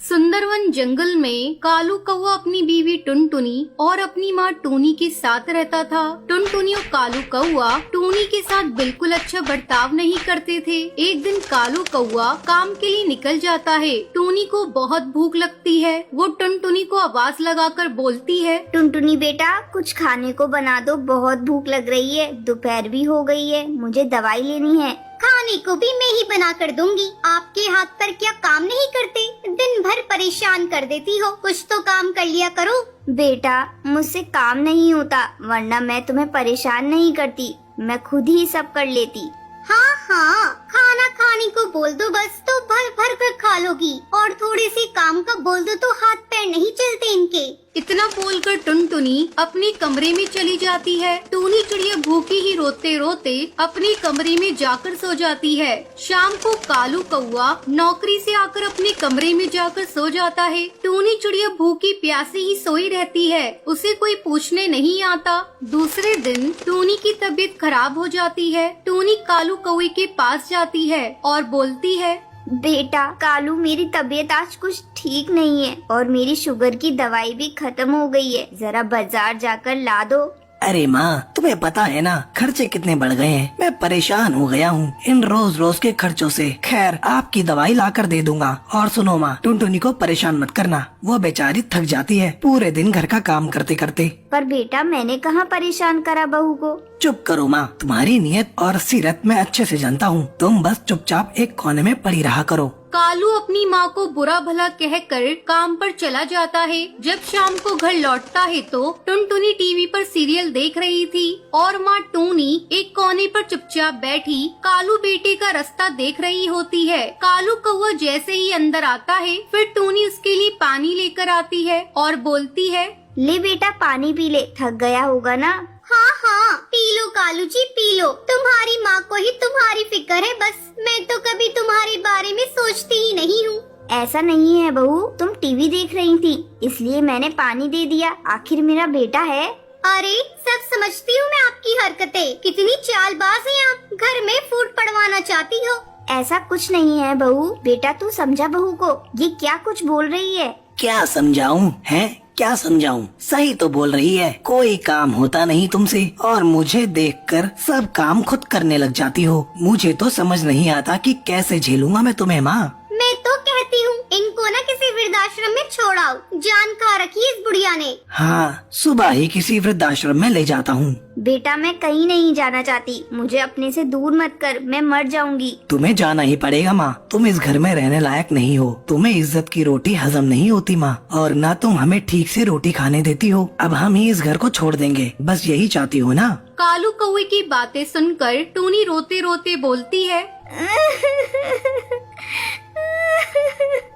सुंदरवन जंगल में कालू कौवा अपनी बीवी टुनटुनी और अपनी माँ टूनी के साथ रहता था। टुनटुनी और कालू कौवा टूनी के साथ बिल्कुल अच्छा बर्ताव नहीं करते थे। एक दिन कालू कौवा काम के लिए निकल जाता है। टूनी को बहुत भूख लगती है। वो टुनटुनी को आवाज लगाकर बोलती है, टुनटुनी बेटा कुछ खाने को बना दो, बहुत भूख लग रही है, दोपहर भी हो गई है, मुझे दवाई लेनी है। खाने को भी मैं ही बना कर दूंगी। आपके हाथ पर क्या काम नहीं करते? दिन भर परेशान कर देती हो, कुछ तो काम कर लिया करो। बेटा मुझसे काम नहीं होता, वरना मैं तुम्हें परेशान नहीं करती, मैं खुद ही सब कर लेती। हाँ, खाना खाने को बोल दो बस तो भर भर कर खा लोगी, और थोड़े से काम का बोल दो तो हाथ पैर नहीं चलते इनके। इतना बोलकर टुनटुनी अपने कमरे में चली जाती है। टूनी चिड़िया भूखी ही रोते रोते अपने कमरे में जाकर सो जाती है। शाम को कालू कौवा नौकरी से आकर अपने कमरे में जाकर सो जाता है। टूनी चिड़िया भूखी प्यासी ही सोई रहती है, उसे कोई पूछने नहीं आता। दूसरे दिन टूनी की तबीयत खराब हो जाती है। टूनी कालू कौवे के पास जाती है और बोलती है, बेटा कालू मेरी तबीयत आज कुछ ठीक नहीं है और मेरी शुगर की दवाई भी खत्म हो गई है, जरा बाजार जाकर ला दो। अरे माँ तुम्हें पता है ना खर्चे कितने बढ़ गए हैं, मैं परेशान हो गया हूँ इन रोज रोज के खर्चों से। खैर आपकी दवाई लाकर दे दूंगा। और सुनो माँ, टुनटुनी को परेशान मत करना, वो बेचारी थक जाती है पूरे दिन घर का काम करते करते। पर बेटा मैंने कहाँ परेशान करा बहू को। चुप करो माँ, तुम्हारी नीयत और सीरत मैं अच्छे से जानता हूँ, तुम बस चुपचाप एक कोने में पड़ी रहा करो। कालू अपनी माँ को बुरा भला कहकर काम पर चला जाता है। जब शाम को घर लौटता है तो टुनटुनी टीवी पर सीरियल देख रही थी और माँ टूनी एक कोने पर चुपचाप बैठी कालू बेटे का रास्ता देख रही होती है। कालू कौवा जैसे ही अंदर आता है फिर टूनी उसके लिए पानी लेकर आती है और बोलती है, ले बेटा पानी पी ले, थक गया होगा ना। हाँ, P low Kalu G P low, तुम्हारी माँ को ही तुम्हारी फिक्र है बस, मैं तो कभी तुम्हारे बारे में सोचती ही नहीं हूँ। ऐसा नहीं है बहू, तुम टीवी देख रही थी इसलिए मैंने पानी दे दिया, आखिर मेरा बेटा है। अरे सब समझती हूँ मैं आपकी हरकतें, कितनी चालबाज हैं आप, घर में फूट पड़वाना चाहती हो। ऐसा कुछ नहीं है बहू, बेटा तू समझा बहू को, ये क्या कुछ बोल रही है। क्या समझाऊं है, क्या समझाऊं, सही तो बोल रही है, कोई काम होता नहीं तुमसे और मुझे देखकर सब काम खुद करने लग जाती हो। मुझे तो समझ नहीं आता कि कैसे झेलूंगा मैं तुम्हें माँ। मैं तो कहती हूँ इनको ना किसी वृद्धाश्रम में छोड़ाओ, जान खा रखी है इस बुढ़िया ने। हाँ सुबह ही किसी वृद्धाश्रम में ले जाता हूँ। बेटा मैं कहीं नहीं जाना चाहती, मुझे अपने से दूर मत कर, मैं मर जाऊंगी। तुम्हें जाना ही पड़ेगा माँ, तुम इस घर में रहने लायक नहीं हो, तुम्हें इज्जत की रोटी हजम नहीं होती माँ, और न तुम हमें ठीक से रोटी खाने देती हो। अब हम ही इस घर को छोड़ देंगे, बस यही चाहती हो ना। कालू कौवे की बातें सुनकर टूनी रोते रोते बोलती है,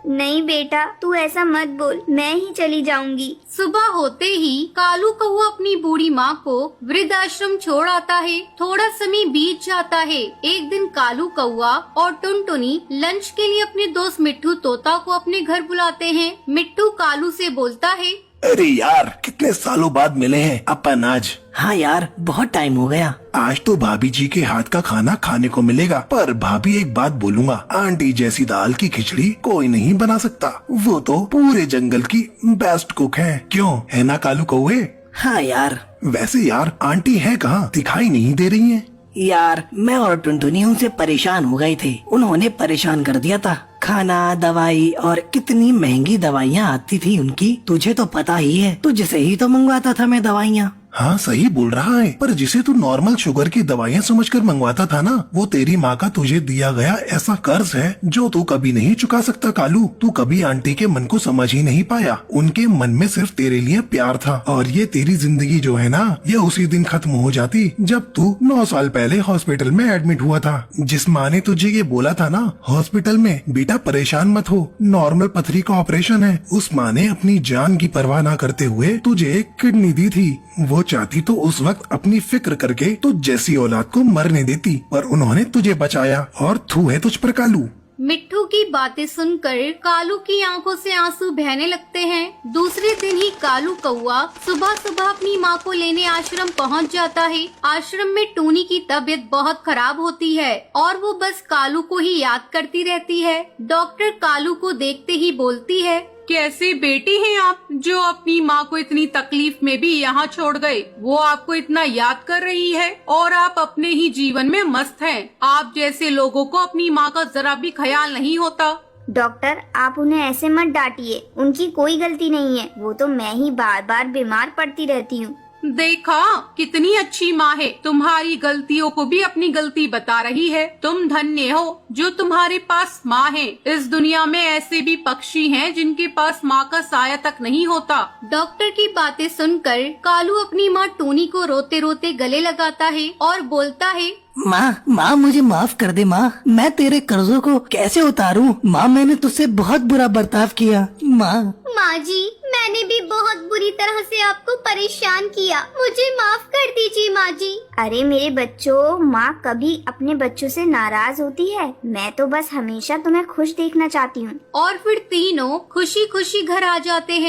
नहीं बेटा तू ऐसा मत बोल, मैं ही चली जाऊंगी। सुबह होते ही कालू कौवा अपनी बूढ़ी माँ को वृद्धाश्रम छोड़ आता है। थोड़ा समय बीत जाता है। एक दिन कालू कौवा और टुनटुनी लंच के लिए अपने दोस्त मिट्ठू तोता को अपने घर बुलाते हैं। मिट्ठू कालू से बोलता है, अरे यार कितने सालों बाद मिले हैं अपन आज। हाँ यार बहुत टाइम हो गया। आज तो भाभी जी के हाथ का खाना खाने को मिलेगा, पर भाभी एक बात बोलूंगा, आंटी जैसी दाल की खिचड़ी कोई नहीं बना सकता, वो तो पूरे जंगल की बेस्ट कुक है। क्यों है ना कालू कौवे? हाँ यार। वैसे यार आंटी है कहाँ, दिखाई नहीं दे रही है। यार मैं और टुनटुनी उनसे परेशान हो गए थे, उन्होंने परेशान कर दिया था। खाना दवाई और कितनी महंगी दवाइयाँ आती थी उनकी, तुझे तो पता ही है, तुझसे ही तो मंगवाता था मैं दवाइयाँ। हाँ सही बोल रहा है, पर जिसे तू नॉर्मल शुगर की दवाइयाँ समझकर मंगवाता था ना, वो तेरी माँ का तुझे दिया गया ऐसा कर्ज है जो तू कभी नहीं चुका सकता कालू। तू कभी आंटी के मन को समझ ही नहीं पाया, उनके मन में सिर्फ तेरे लिए प्यार था, और ये तेरी जिंदगी जो है ना, ये उसी दिन खत्म हो जाती जब तू 9 साल पहले हॉस्पिटल में एडमिट हुआ था। जिस माँ ने तुझे ये बोला था ना हॉस्पिटल में, बेटा परेशान मत हो, नॉर्मल पथरी का ऑपरेशन है, उस माँ ने अपनी जान की परवाह न करते हुए तुझे एक किडनी दी थी। वो चाहती तो उस वक्त अपनी फिक्र करके तुझ जैसी औलाद को मरने देती, पर उन्होंने तुझे बचाया, और थू है तुझ पर कालू। मिट्ठू की बातें सुनकर कालू की आंखों से आंसू बहने लगते हैं। दूसरे दिन ही कालू कौआ सुबह सुबह अपनी माँ को लेने आश्रम पहुँच जाता है। आश्रम में टूनी की तबीयत बहुत खराब होती है और वो बस कालू को ही याद करती रहती है। डॉक्टर कालू को देखते ही बोलती है, कैसी बेटी हैं आप जो अपनी माँ को इतनी तकलीफ में भी यहाँ छोड़ गए। वो आपको इतना याद कर रही है और आप अपने ही जीवन में मस्त हैं। आप जैसे लोगों को अपनी माँ का जरा भी ख्याल नहीं होता। डॉक्टर आप उन्हें ऐसे मत डांटिए, उनकी कोई गलती नहीं है। वो तो मैं ही बार बार बीमार पड़ती रहती हूँ। देखा कितनी अच्छी माँ है, तुम्हारी गलतियों को भी अपनी गलती बता रही है। तुम धन्य हो जो तुम्हारे पास माँ है। इस दुनिया में ऐसे भी पक्षी हैं जिनके पास माँ का साया तक नहीं होता। डॉक्टर की बातें सुनकर कालू अपनी माँ टूनी को रोते रोते गले लगाता है और बोलता है, माँ मुझे माफ कर दे माँ, मैं तेरे कर्जों को कैसे उतारूं? माँ मैंने तुझसे बहुत बुरा बर्ताव किया। माँ जी, मैंने भी बहुत बुरी तरह से आपको परेशान किया, मुझे माफ कर दीजिए माँ जी। अरे मेरे बच्चों, माँ कभी अपने बच्चों से नाराज होती है? मैं तो बस हमेशा तुम्हें खुश देखना चाहती हूँ। और फिर तीनों खुशी खुशी घर आ जाते हैं।